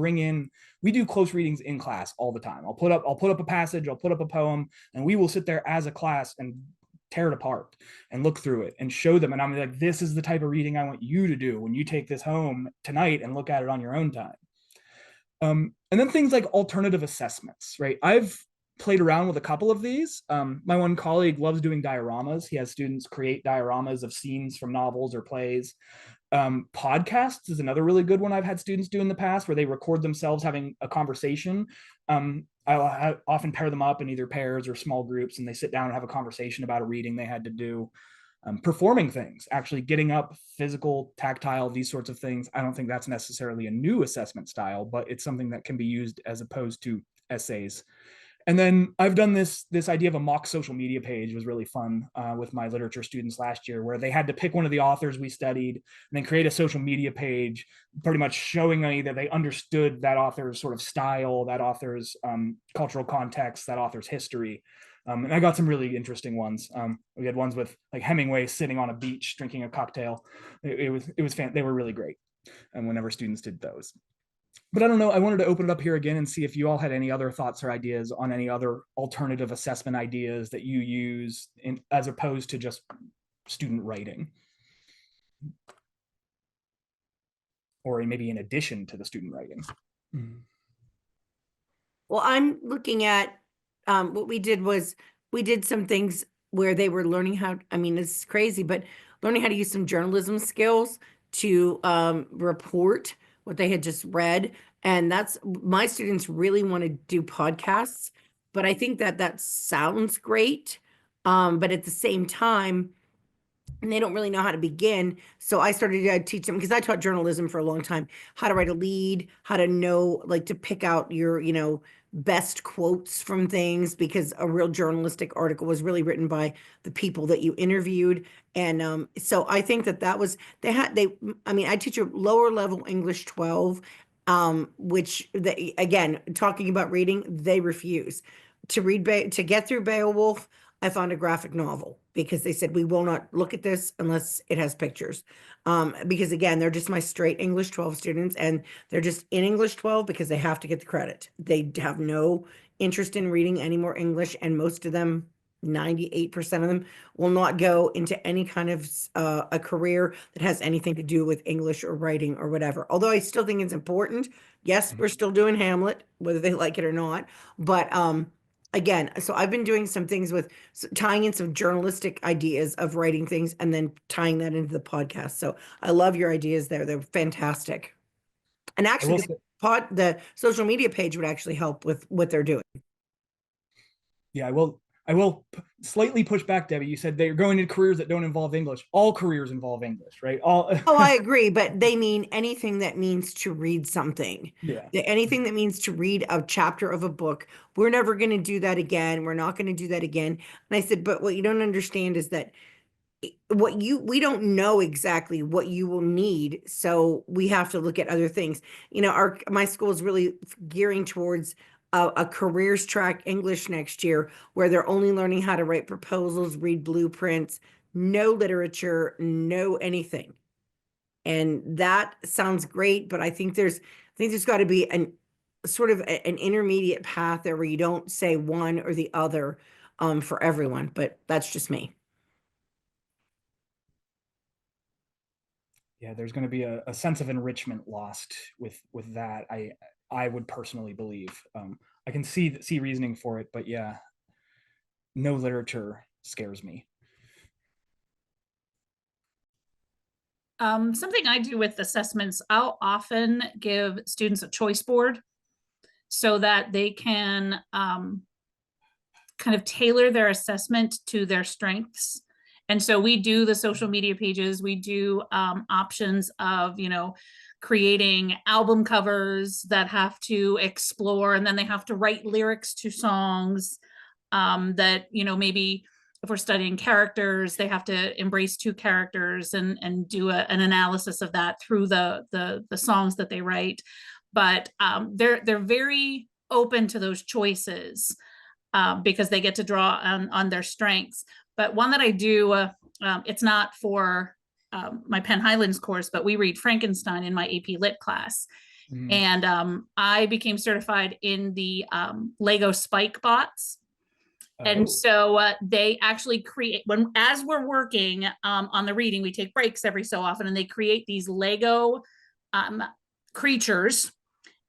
we do close readings in class all the time. I'll put up a passage, I'll put up a poem, and we will sit there as a class and tear it apart and look through it and show them. And I'm like, this is the type of reading I want you to do when you take this home tonight and look at it on your own time. And then things like alternative assessments, right? I've played around with a couple of these. My one colleague loves doing dioramas. He has students create dioramas of scenes from novels or plays. Podcasts is another really good one I've had students do in the past, where they record themselves having a conversation. I often pair them up in either pairs or small groups, and they sit down and have a conversation about a reading they had to do. Performing things, actually getting up, physical, tactile, these sorts of things. I don't think that's necessarily a new assessment style, but it's something that can be used as opposed to essays. And then I've done this idea of a mock social media page. It was really fun with my literature students last year, where they had to pick one of the authors we studied and then create a social media page, pretty much showing me that they understood that author's sort of style, that author's cultural context, that author's history. And I got some really interesting ones. We had ones with like Hemingway sitting on a beach drinking a cocktail. It was they were really great. And whenever students did those. But I don't know, I wanted to open it up here again and see if you all had any other thoughts or ideas on any other alternative assessment ideas that you use as opposed to just student writing. Or maybe in addition to the student writing. Well, I'm looking at, what we did was, we did some things where they were learning how, I mean, it's crazy, but learning how to use some journalism skills to, report what they had just read. And that's, my students really want to do podcasts, but I think that that sounds great. But at the same time, and they don't really know how to begin. So I started to teach them, because I taught journalism for a long time, how to write a lead, how to know, like, to pick out your, best quotes from things, because a real journalistic article was really written by the people that you interviewed. And so I think that that was, I mean, I teach a lower level English 12, which they, again, talking about reading, they refuse to read, to get through Beowulf. I found a graphic novel, because they said, we will not look at this unless it has pictures. Because again, they're just my straight English 12 students, and they're just in English 12 because they have to get the credit. They have no interest in reading any more English, and most of them, 98% of them, will not go into any kind of a career that has anything to do with English or writing or whatever. Although I still think it's important. Yes, we're still doing Hamlet, whether they like it or not. But again, so I've been doing some things with tying in some journalistic ideas of writing things, and then tying that into the podcast. So I love your ideas there. They're fantastic. And actually, the social media page would actually help with what they're doing. Yeah, I will slightly push back, Debbie. You said they're going into careers that don't involve English. All careers involve English, right? All. Oh, I agree, but they mean anything that means to read something. Yeah. Anything that means to read a chapter of a book. We're never going to do that again. We're not going to do that again. And I said, but what you don't understand is that we don't know exactly what you will need, so we have to look at other things. My school is really gearing towards a careers track English next year, where they're only learning how to write proposals, read blueprints, no literature, no anything. And that sounds great, but I think there's got to be an sort of an intermediate path there, where you don't say one or the other for everyone. But that's just me. Yeah, there's going to be a sense of enrichment lost with that. I would personally believe. I can see reasoning for it, but yeah, no literature scares me. Something I do with assessments, I'll often give students a choice board so that they can kind of tailor their assessment to their strengths. And so we do the social media pages, we do options of, creating album covers that have to explore, and then they have to write lyrics to songs that, maybe if we're studying characters, they have to embrace two characters and do an analysis of that through the songs that they write. But they're very open to those choices because they get to draw on their strengths. But one that I do, it's not for my Penn Highlands course, but we read Frankenstein in my AP Lit class. Mm-hmm. And I became certified in the Lego Spike bots. Oh. And so they actually create, as we're working on the reading, we take breaks every so often, and they create these Lego creatures,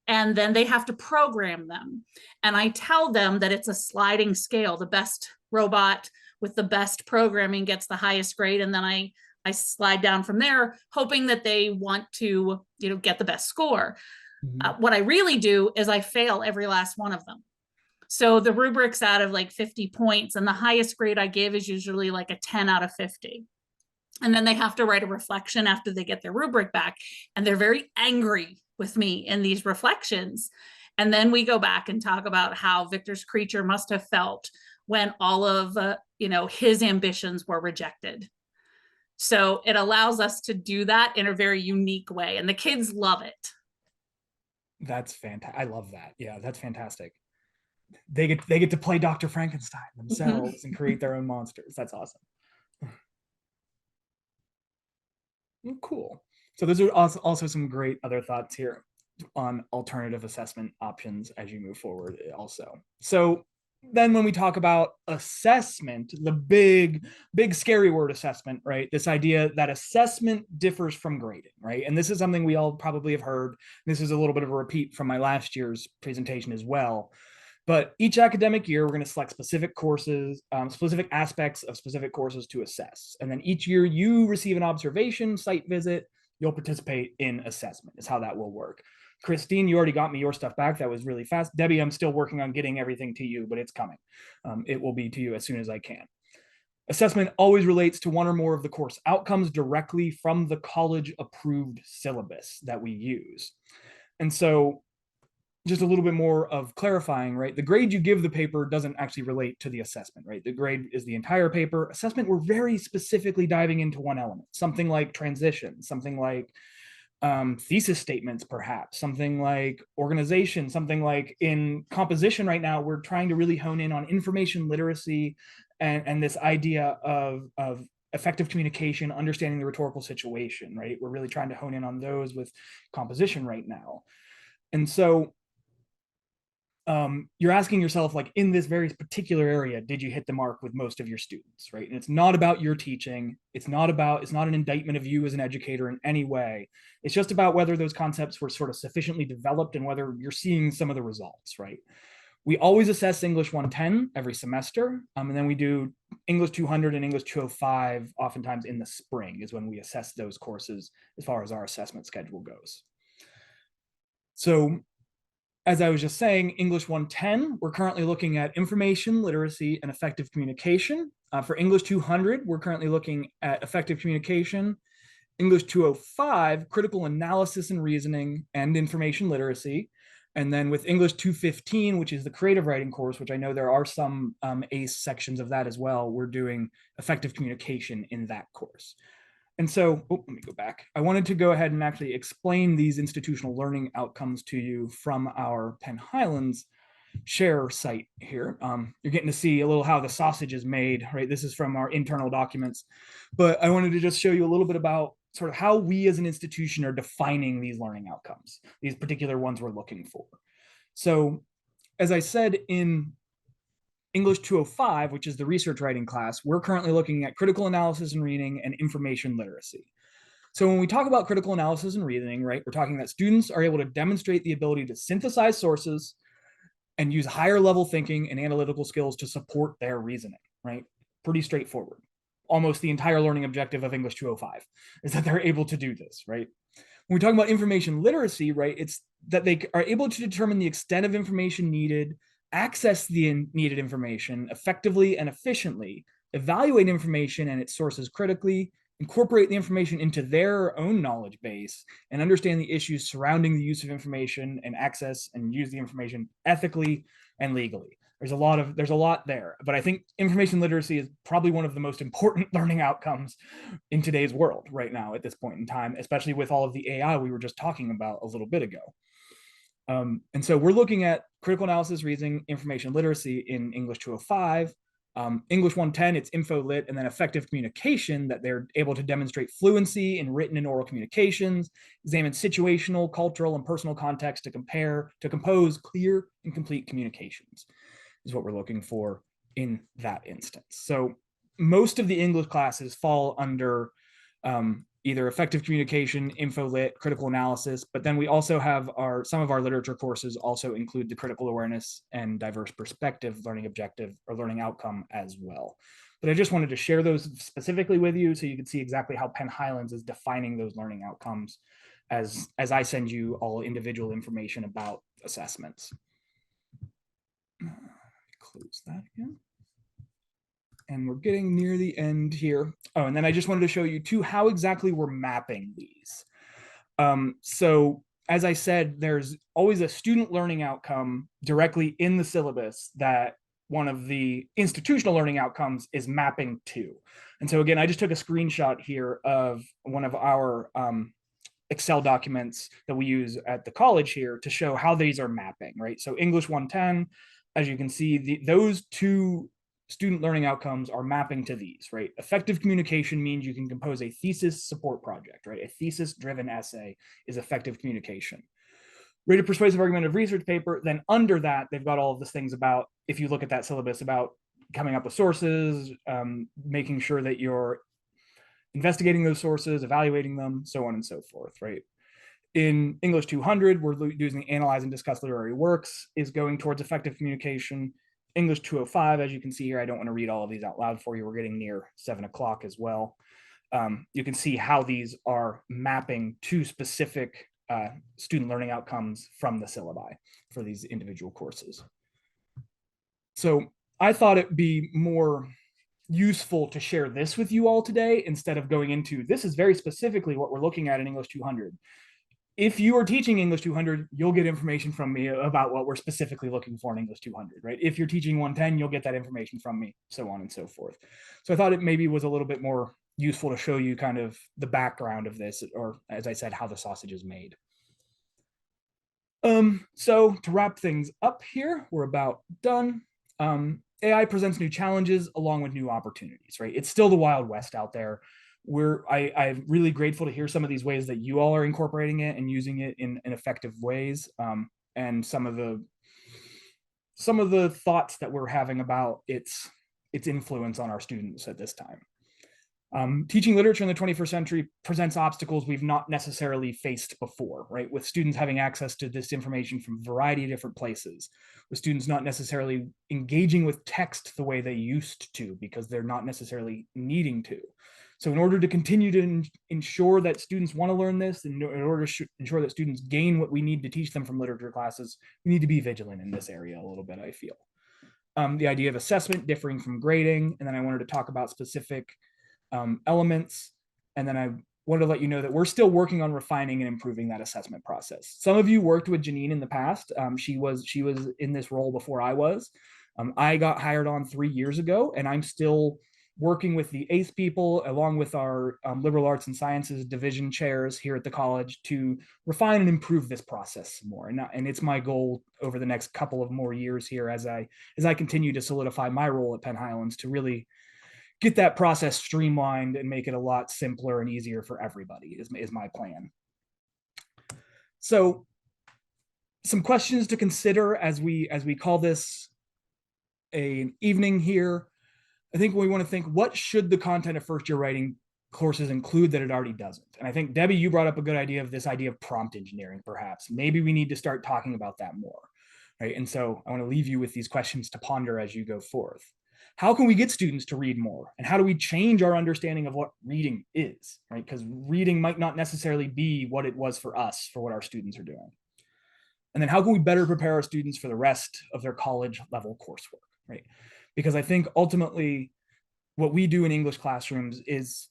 and then they have to program them. And I tell them that it's a sliding scale. The best robot with the best programming gets the highest grade, and then I slide down from there, hoping that they want to, get the best score. Mm-hmm. What I really do is I fail every last one of them. So the rubric's out of like 50 points, and the highest grade I give is usually like a 10 out of 50. And then they have to write a reflection after they get their rubric back, and they're very angry with me in these reflections. And then we go back and talk about how Victor's creature must have felt when all of his ambitions were rejected. So it allows us to do that in a very unique way, and the kids love it. That's fantastic. I love that. Yeah, that's fantastic. They get to play Dr. Frankenstein themselves mm-hmm. and create their own monsters. That's awesome. Cool. So those are also some great other thoughts here on alternative assessment options as you move forward also. So then when we talk about assessment, the big scary word assessment, right? This idea that assessment differs from grading, right? And this is something we all probably have heard. This is a little bit of a repeat from my last year's presentation as well. But each academic year, we're going to select specific courses, specific aspects of specific courses to assess. And then each year you receive an observation, site visit, you'll participate in assessment is how that will work. Christine, you already got me your stuff back. That was really fast. Debbie, I'm still working on getting everything to you, but it's coming. It will be to you as soon as I can. Assessment always relates to one or more of the course outcomes directly from the college approved syllabus that we use. And so just a little bit more of clarifying, right? The grade you give the paper doesn't actually relate to the assessment, right? The grade is the entire paper. Assessment, we're very specifically diving into one element, something like transition, something like thesis statements, perhaps, something like organization, something like in composition right now, we're trying to really hone in on information literacy and this idea of effective communication, understanding the rhetorical situation, right? We're really trying to hone in on those with composition right now. And so you're asking yourself, like, in this very particular area, did you hit the mark with most of your students, right? And it's not about your teaching. It's not an indictment of you as an educator in any way. It's just about whether those concepts were sort of sufficiently developed and whether you're seeing some of the results, right? We always assess English 110 every semester. And then we do English 200 and English 205 oftentimes in the spring is when we assess those courses as far as our assessment schedule goes. So as I was just saying, English 110, we're currently looking at information literacy and effective communication. For English 200, we're currently looking at effective communication. English 205, critical analysis and reasoning and information literacy. And then with English 215, which is the creative writing course, which I know there are some ACE sections of that as well, we're doing effective communication in that course. And so, let me go back. I wanted to go ahead and actually explain these institutional learning outcomes to you from our Penn Highlands share site here. You're getting to see a little how the sausage is made, right? This is from our internal documents. But I wanted to just show you a little bit about sort of how we as an institution are defining these learning outcomes, these particular ones we're looking for. So as I said, in English 205, which is the research writing class, we're currently looking at critical analysis and reading and information literacy. So when we talk about critical analysis and reasoning, right, we're talking that students are able to demonstrate the ability to synthesize sources and use higher level thinking and analytical skills to support their reasoning, right? Pretty straightforward. Almost the entire learning objective of English 205 is that they're able to do this, right? When we talk about information literacy, right, it's that they are able to determine the extent of information needed, access the needed information effectively and efficiently, evaluate information and its sources critically, incorporate the information into their own knowledge base, and understand the issues surrounding the use of information and access and use the information ethically and legally. There's a lot there, but I think information literacy is probably one of the most important learning outcomes in today's world right now at this point in time, especially with all of the AI we were just talking about a little bit ago. And so we're looking at critical analysis, reasoning, information literacy in English 205. English 110, it's info lit, and then effective communication, that they're able to demonstrate fluency in written and oral communications, examine situational, cultural, and personal context to compose clear and complete communications is what we're looking for in that instance. So most of the English classes fall under either effective communication, info lit, critical analysis, but then we also have some of our literature courses also include the critical awareness and diverse perspective learning objective or learning outcome as well. But I just wanted to share those specifically with you so you can see exactly how Penn Highlands is defining those learning outcomes as I send you all individual information about assessments. Close that again. And we're getting near the end here. Oh, and then I just wanted to show you too how exactly we're mapping these. So as I said, there's always a student learning outcome directly in the syllabus that one of the institutional learning outcomes is mapping to. And so again, I just took a screenshot here of one of our Excel documents that we use at the college here to show how these are mapping, right? So English 110, as you can see, those two student learning outcomes are mapping to these, right? Effective communication means you can compose a thesis support project, right? A thesis-driven essay is effective communication. Rated persuasive argumentative research paper, then under that, they've got all of the things about, if you look at that syllabus, about coming up with sources, making sure that you're investigating those sources, evaluating them, so on and so forth, right? In English 200, we're using analyze and discuss literary works, is going towards effective communication. English 205, as you can see here, I don't want to read all of these out loud for you. We're getting near 7 o'clock as well. You can see how these are mapping to specific student learning outcomes from the syllabi for these individual courses. So I thought it'd be more useful to share this with you all today instead of going into, this is very specifically what we're looking at in English 200. If you are teaching English 200, you'll get information from me about what we're specifically looking for in English 200, right? If you're teaching 110, you'll get that information from me, so on and so forth. So I thought it maybe was a little bit more useful to show you kind of the background of this, or as I said, how the sausage is made. So to wrap things up here, we're about done. AI presents new challenges along with new opportunities, right? It's still the Wild West out there. I'm really grateful to hear some of these ways that you all are incorporating it and using it in effective ways, and some of the thoughts that we're having about its influence on our students at this time. Teaching literature in the 21st century presents obstacles we've not necessarily faced before, right? With students having access to this information from a variety of different places, with students not necessarily engaging with text the way they used to because they're not necessarily needing to. So in order to continue to ensure that students want to learn this, and in order to ensure that students gain what we need to teach them from literature classes, we need to be vigilant in this area a little bit, I feel. The idea of assessment differing from grading, and then I wanted to talk about specific elements, and then I wanted to let you know that we're still working on refining and improving that assessment process. Some of you worked with Janine in the past. She was in this role before I was. I got hired on 3 years ago, and I'm still working with the ACE people along with our liberal arts and sciences division chairs here at the college to refine and improve this process more. And it's my goal over the next couple of more years here as I continue to solidify my role at Penn Highlands to really get that process streamlined and make it a lot simpler and easier for everybody is my plan. So some questions to consider as we call this an evening here. I think we want to think, what should the content of first year writing courses include that it already doesn't? And I think, Debbie, you brought up a good idea of this idea of prompt engineering, perhaps. Maybe we need to start talking about that more, right? And so I want to leave you with these questions to ponder as you go forth. How can we get students to read more? And how do we change our understanding of what reading is, right? Because reading might not necessarily be what it was for us, for what our students are doing. And then how can we better prepare our students for the rest of their college level coursework, right? Because I think ultimately what we do in English classrooms is,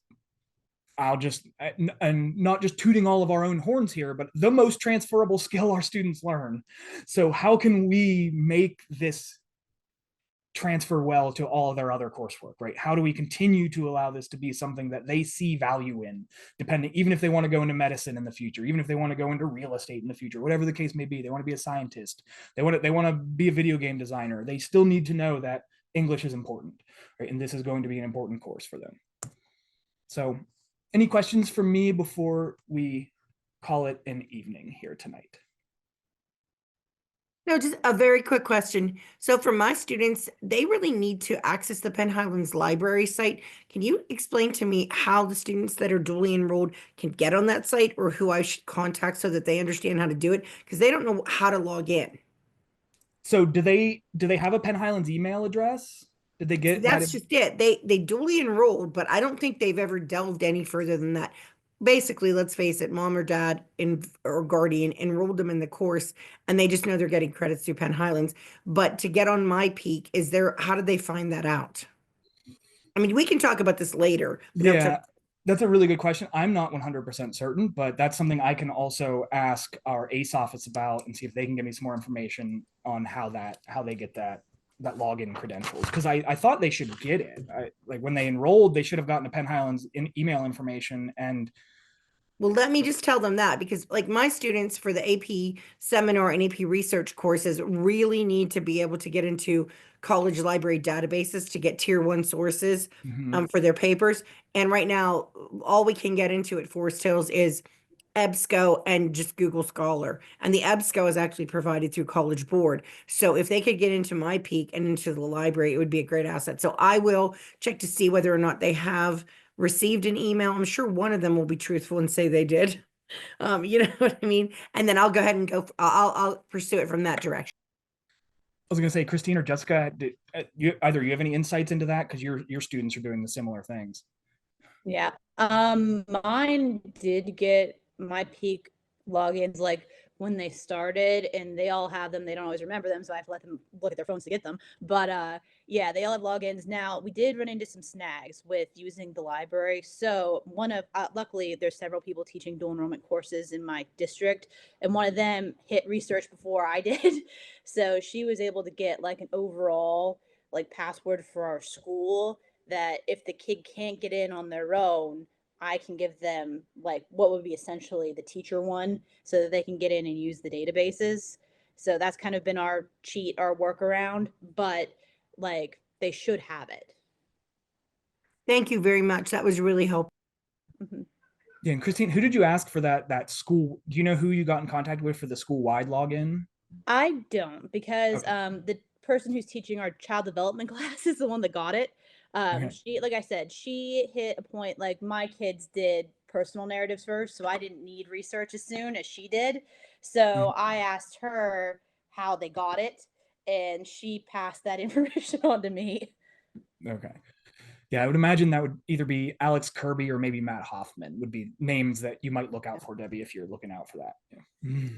and not just tooting all of our own horns here, but the most transferable skill our students learn. So how can we make this transfer well to all of their other coursework, right? How do we continue to allow this to be something that they see value in, even if they want to go into medicine in the future, even if they want to go into real estate in the future, whatever the case may be, they want to be a scientist, they want to be a video game designer, they still need to know that English is important, right? And this is going to be an important course for them. So any questions from me before we call it an evening here tonight? No, just a very quick question. So for my students, they really need to access the Penn Highlands library site. Can you explain to me how the students that are dually enrolled can get on that site, or who I should contact so that they understand how to do it? Because they don't know how to log in. So do they have a Penn Highlands email address? Did they get That's just it. They dually enrolled, but I don't think they've ever delved any further than that. Basically, let's face it, mom or dad or guardian enrolled them in the course, and they just know they're getting credits through Penn Highlands. But to get on My Peak, how did they find that out? I mean, we can talk about this later. Yeah, that's a really good question. I'm not 100% certain, but that's something I can also ask our ACE office about and see if they can give me some more information on how they get that login credentials, because I thought they should get it. Like when they enrolled, they should have gotten a Penn Highlands email information. And well, let me just tell them that, because like my students for the AP seminar and AP research courses really need to be able to get into college library databases to get tier 1 sources for their papers. And right now, all we can get into at Forest Hills is EBSCO and just Google Scholar. And the EBSCO is actually provided through College Board. So if they could get into My Peak and into the library, it would be a great asset. So I will check to see whether or not they have received an email. I'm sure one of them will be truthful and say they did. You know what I mean? And then I'll go ahead and I'll pursue it from that direction. I was going to say, Christine or Jessica, you have any insights into that? Because your students are doing the similar things. Yeah. Mine did get my peak logins like when they started, and they all have them. They don't always remember them, so I have to let them look at their phones to get them. But yeah, they all have logins now. We did run into some snags with using the library. So one of luckily there's several people teaching dual enrollment courses in my district, and one of them hit research before I did. So she was able to get like an overall like password for our school, that if the kid can't get in on their own, I can give them like what would be essentially the teacher one, so that they can get in and use the databases. So that's kind of been our cheat, our workaround, but like they should have it. Thank you very much. That was really helpful. Mm-hmm. Yeah, and Christine, who did you ask for that school? Do you know who you got in contact with for the school-wide login? I don't, because okay. The person who's teaching our child development class is the one that got it. Okay. She, like I said, she hit a point, like my kids did personal narratives first, so I didn't need research as soon as she did. So I asked her how they got it, and she passed that information on to me. Okay. Yeah, I would imagine that would either be Alex Kirby or maybe Matt Hoffman would be names that you might look out for, Debbie, if you're looking out for that. Yeah.